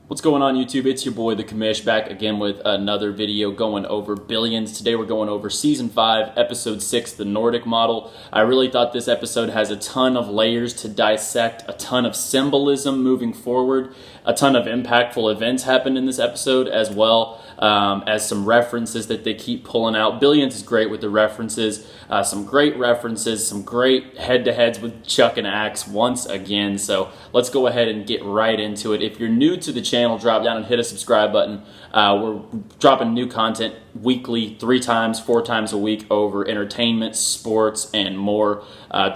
What's going on YouTube? It's your boy the Commish back again with another video going over Billions. Today we're going over Season 5, Episode 6, the Nordic model. I really thought this episode has a ton of layers to dissect, a ton of symbolism moving forward, a ton of impactful events happened in this episode as well as some references that they keep pulling out. Billions is great with the references, some great references, some great head-to-heads with Chuck and Axe once again. So let's go ahead and get right into it. If you're new to the channel, drop down and hit a subscribe button. We're dropping new content weekly, 3 times, 4 times a week over entertainment, sports, and more.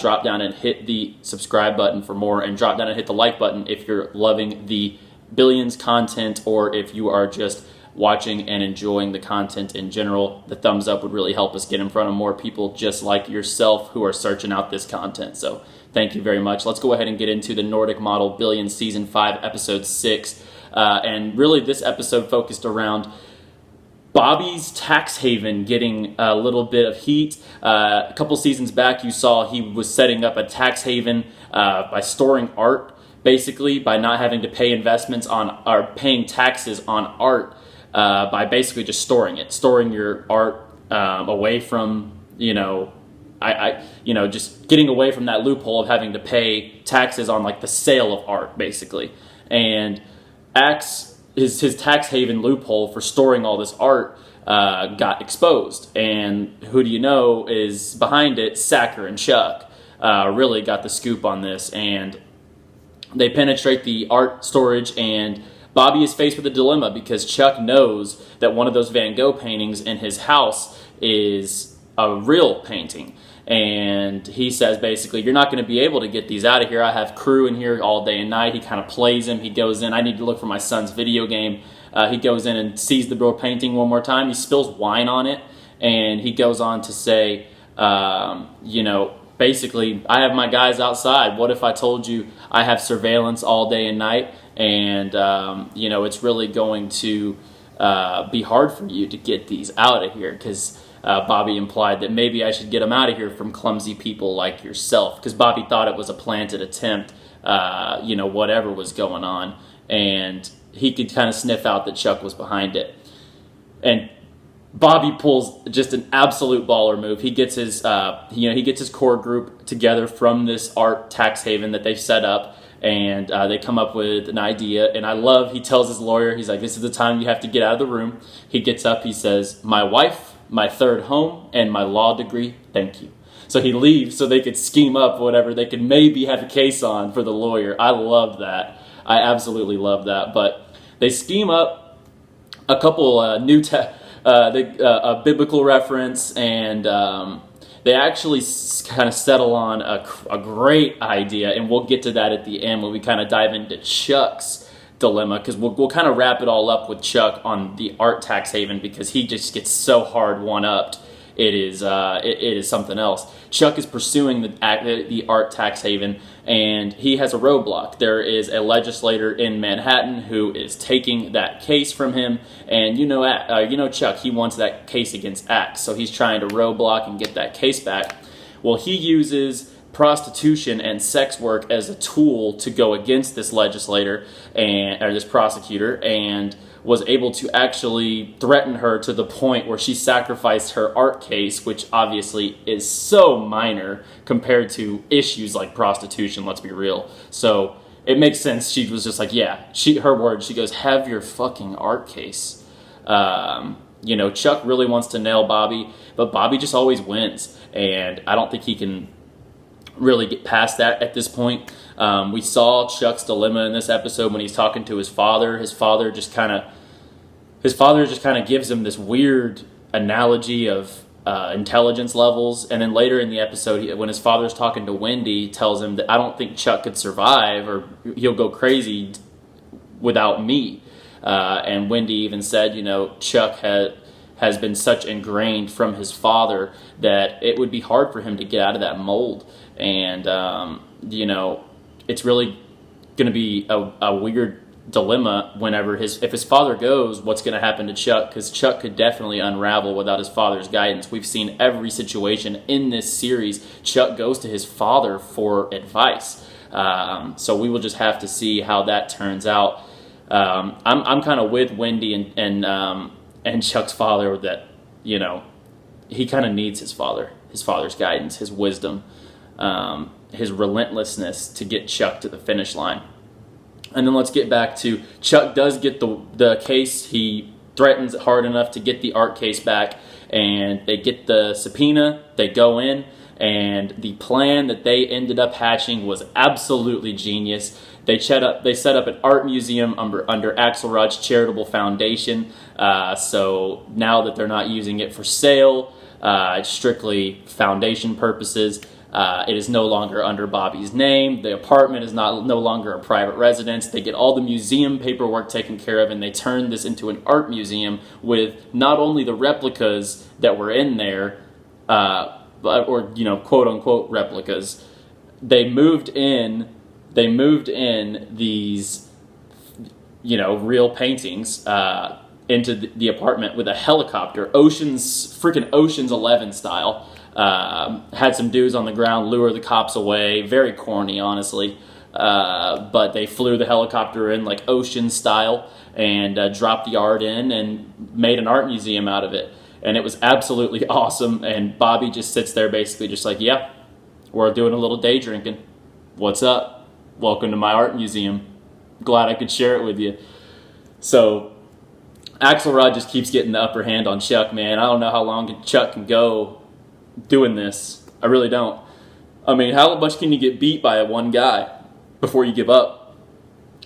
Drop down and hit the subscribe button for more, and drop down and hit the like button if you're loving the Billions content or if you are just watching and enjoying the content in general. The thumbs up would really help us get in front of more people just like yourself who are searching out this content. So thank you very much. Let's go ahead and get into the Nordic model Billions Season 5, Episode 6. And really this episode focused around Bobby's tax haven getting a little bit of heat. A couple seasons back you saw he was setting up a tax haven by storing art, basically by not having to pay investments on or paying taxes on art by basically just storing your art away from, just getting away from that loophole of having to pay taxes on like the sale of art, basically. And his tax haven loophole for storing all this art got exposed, and who do you know is behind it? Sacker and Chuck really got the scoop on this, and they penetrate the art storage, and Bobby is faced with a dilemma because Chuck knows that one of those Van Gogh paintings in his house is a real painting. And he says basically, you're not going to be able to get these out of here. I have crew in here all day and night. He kind of plays him. He goes in. I need to look for my son's video game. He goes in and sees the real painting one more time. He spills wine on it. And he goes on to say, basically, I have my guys outside. What if I told you I have surveillance all day and night? And, it's really going to be hard for you to get these out of here, because Bobby implied that maybe I should get them out of here from clumsy people like yourself, because Bobby thought it was a planted attempt, whatever was going on. And he could kind of sniff out that Chuck was behind it. And Bobby pulls just an absolute baller move. He gets his, he gets his core group together from this art tax haven that they've set up, and they come up with an idea. And I love, he tells his lawyer, he's like, this is the time you have to get out of the room. He gets up, he says, my wife, my third home, and my law degree, thank you. So he leaves so they could scheme up whatever they could maybe have a case on for the lawyer. I love that. I absolutely love that. But they scheme up a couple a biblical reference, and they actually kind of settle on a great idea, and we'll get to that at the end when we kind of dive into Chuck's dilemma, because we'll kind of wrap it all up with Chuck on the art tax haven, because he just gets so hard one-upped. It is something else. Chuck is pursuing the art tax haven, and he has a roadblock. There is a legislator in Manhattan who is taking that case from him, and Chuck, he wants that case against Axe, so he's trying to roadblock and get that case back. Well, he uses prostitution and sex work as a tool to go against this legislator or this prosecutor, and was able to actually threaten her to the point where she sacrificed her art case, which obviously is so minor compared to issues like prostitution, let's be real. So it makes sense. She was just like, her words, she goes, have your fucking art case. Chuck really wants to nail Bobby, but Bobby just always wins, and I don't think he can really get past that at this point. We saw Chuck's dilemma in this episode when he's talking to his father. His father just kind of gives him this weird analogy of intelligence levels, and then later in the episode, when his father's talking to Wendy, tells him that I don't think Chuck could survive, or he'll go crazy without me. And Wendy even said, Chuck has been such ingrained from his father that it would be hard for him to get out of that mold. And, it's really going to be a weird dilemma whenever if his father goes, what's going to happen to Chuck? Because Chuck could definitely unravel without his father's guidance. We've seen every situation in this series, Chuck goes to his father for advice. So we will just have to see how that turns out. I'm kind of with Wendy and Chuck's father that, he kind of needs his father's guidance, his wisdom, his relentlessness to get Chuck to the finish line. And then let's get back to Chuck does get the case. He threatens hard enough to get the art case back, and they get the subpoena. They go in, and the plan that they ended up hatching was absolutely genius. They set up an art museum under Axelrod's charitable foundation. So now that they're not using it for sale, it's strictly foundation purposes. It is no longer under Bobby's name. The apartment is no longer a private residence. They get all the museum paperwork taken care of, and they turn this into an art museum with not only the replicas that were in there, or quote unquote replicas. They moved in these real paintings into the apartment with a helicopter, freaking Ocean's 11 style. Had some dudes on the ground lure the cops away. Very corny, honestly. But they flew the helicopter in like Ocean style and dropped the art in and made an art museum out of it. And it was absolutely awesome. And Bobby just sits there basically just like, yeah, we're doing a little day drinking. What's up? Welcome to my art museum. Glad I could share it with you. So Axelrod just keeps getting the upper hand on Chuck, man. I don't know how long Chuck can go doing this. I really don't. I mean, how much can you get beat by one guy before you give up?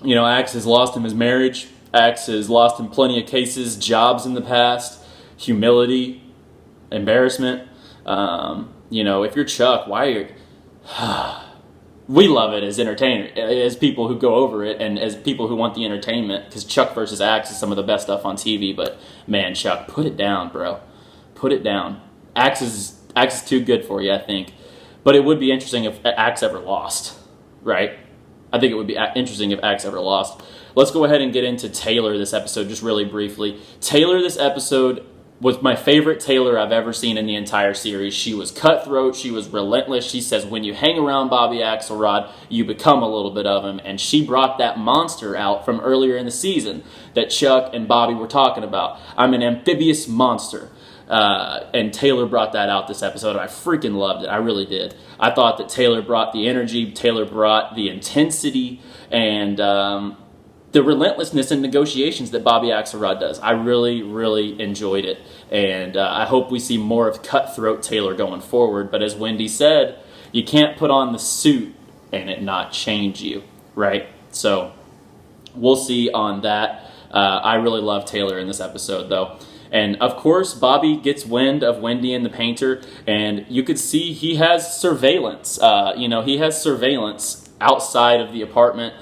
Axe has lost him his marriage. Axe has lost him plenty of cases, jobs in the past, humility, embarrassment. If you're Chuck, why are you... We love it as entertainers, as people who go over it, and as people who want the entertainment, because Chuck versus Axe is some of the best stuff on TV, but man, Chuck, put it down, bro. Put it down. Axe is too good for you, I think. But it would be interesting if Axe ever lost, right? I think it would be interesting if Axe ever lost. Let's go ahead and get into Taylor this episode just really briefly. Taylor this episode was my favorite Taylor I've ever seen in the entire series. She was cutthroat. She was relentless. She says when you hang around Bobby Axelrod, you become a little bit of him. And she brought that monster out from earlier in the season that Chuck and Bobby were talking about. I'm an amphibious monster. And Taylor brought that out this episode. I freaking loved it. I really did. I thought that Taylor brought the energy. Taylor brought the intensity and the relentlessness in negotiations that Bobby Axelrod does. I really, really enjoyed it. And I hope we see more of cutthroat Taylor going forward. But as Wendy said, you can't put on the suit and it not change you, right? So we'll see on that. I really love Taylor in this episode, though. And of course, Bobby gets wind of Wendy and the painter, and you could see he has surveillance. He has surveillance outside of the apartment.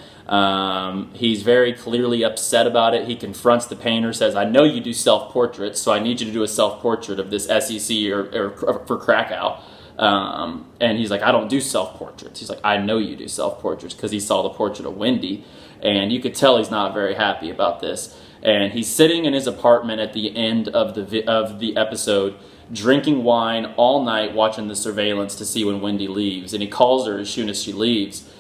He's very clearly upset about it. He confronts the painter, says, I know you do self-portraits, so I need you to do a self-portrait of this SEC or for Krakow. And he's like, I don't do self-portraits. He's like, I know you do self-portraits, because he saw the portrait of Wendy. And you could tell he's not very happy about this. And he's sitting in his apartment at the end of the episode, drinking wine all night, watching the surveillance to see when Wendy leaves. And he calls her as soon as she leaves.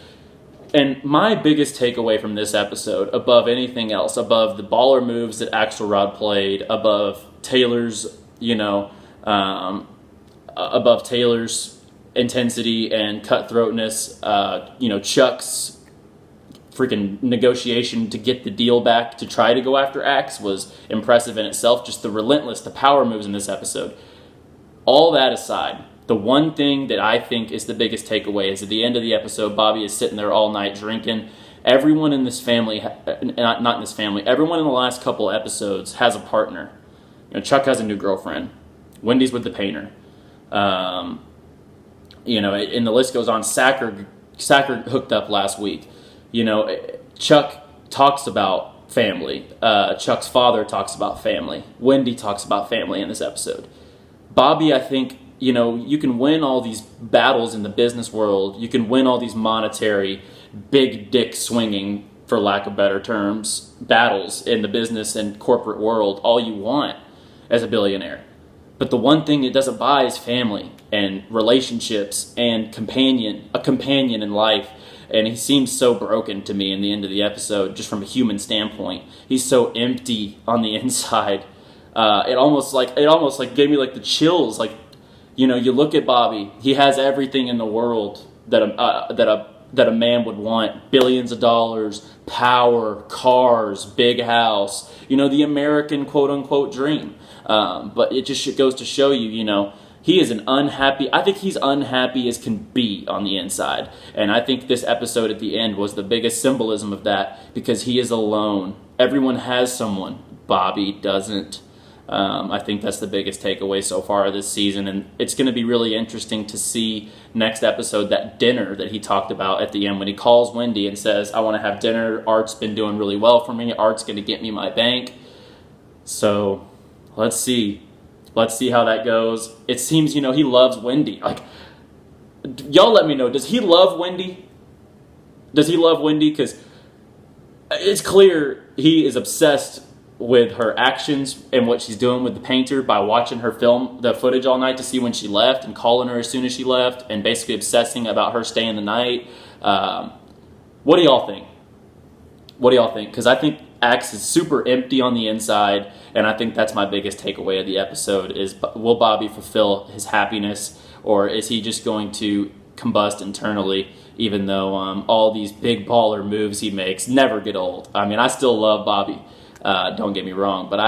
And my biggest takeaway from this episode, above anything else, above the baller moves that Axelrod played, above Taylor's, above Taylor's intensity and cutthroatness, Chuck's freaking negotiation to get the deal back to try to go after Axe was impressive in itself. Just the power moves in this episode. All that aside, the one thing that I think is the biggest takeaway is at the end of the episode, Bobby is sitting there all night drinking. Everyone in this family, not in this family, everyone in the last couple episodes has a partner. Chuck has a new girlfriend. Wendy's with the painter. And the list goes on. Sacker hooked up last week. Chuck talks about family. Chuck's father talks about family. Wendy talks about family in this episode. Bobby, I think, you can win all these battles in the business world. You can win all these monetary, big dick swinging, for lack of better terms, battles in the business and corporate world all you want as a billionaire. But the one thing it doesn't buy is family and relationships and a companion in life. and he seems so broken to me in the end of the episode, just from a human standpoint. He's so empty on the inside. It almost like gave me like the chills. Like, you know, you look at Bobby, he has everything in the world that a man would want: billions of dollars, power, cars, big house. You know, the American quote unquote dream. But it just goes to show you, you know, he is I think he's unhappy as can be on the inside. And I think this episode at the end was the biggest symbolism of that, because he is alone. Everyone has someone. Bobby doesn't. I think that's the biggest takeaway so far this season. And it's going to be really interesting to see next episode, that dinner that he talked about at the end, when he calls Wendy and says, I want to have dinner. Art's been doing really well for me. Art's going to get me my bank. So let's see. Let's see how that goes. It seems, you know, he loves Wendy. Like, y'all let me know. Does he love Wendy? Does he love Wendy? Because it's clear he is obsessed with her actions and what she's doing with the painter by watching her film the footage all night to see when she left and calling her as soon as she left and basically obsessing about her staying the night. What do y'all think? What do y'all think? Because I think Axe is super empty on the inside, and I think that's my biggest takeaway of the episode is, will Bobby fulfill his happiness, or is he just going to combust internally, even though all these big baller moves he makes never get old? I mean, I still love Bobby, don't get me wrong, but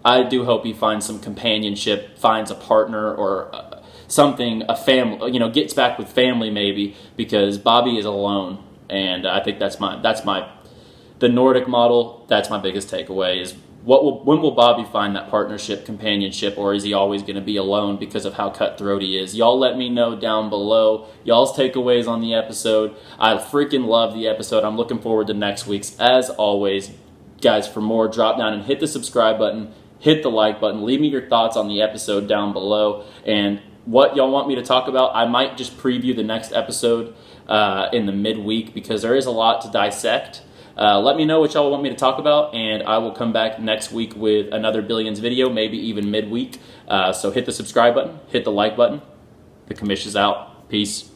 I do hope he finds some companionship, finds a partner or something, a family, you know, gets back with family maybe, because Bobby is alone, and I think that's the Nordic model. That's my biggest takeaway is when will Bobby find that partnership, companionship, or is he always going to be alone because of how cutthroat he is? Y'all let me know down below y'all's takeaways on the episode. I freaking love the episode. I'm looking forward to next week's. As always, guys, for more, drop down and hit the subscribe button, hit the like button, leave me your thoughts on the episode down below, and what y'all want me to talk about. I might just preview the next episode in the midweek, because there is a lot to dissect. Let me know what y'all want me to talk about, and I will come back next week with another Billions video, maybe even midweek. So hit the subscribe button, hit the like button. The Commish is out. Peace.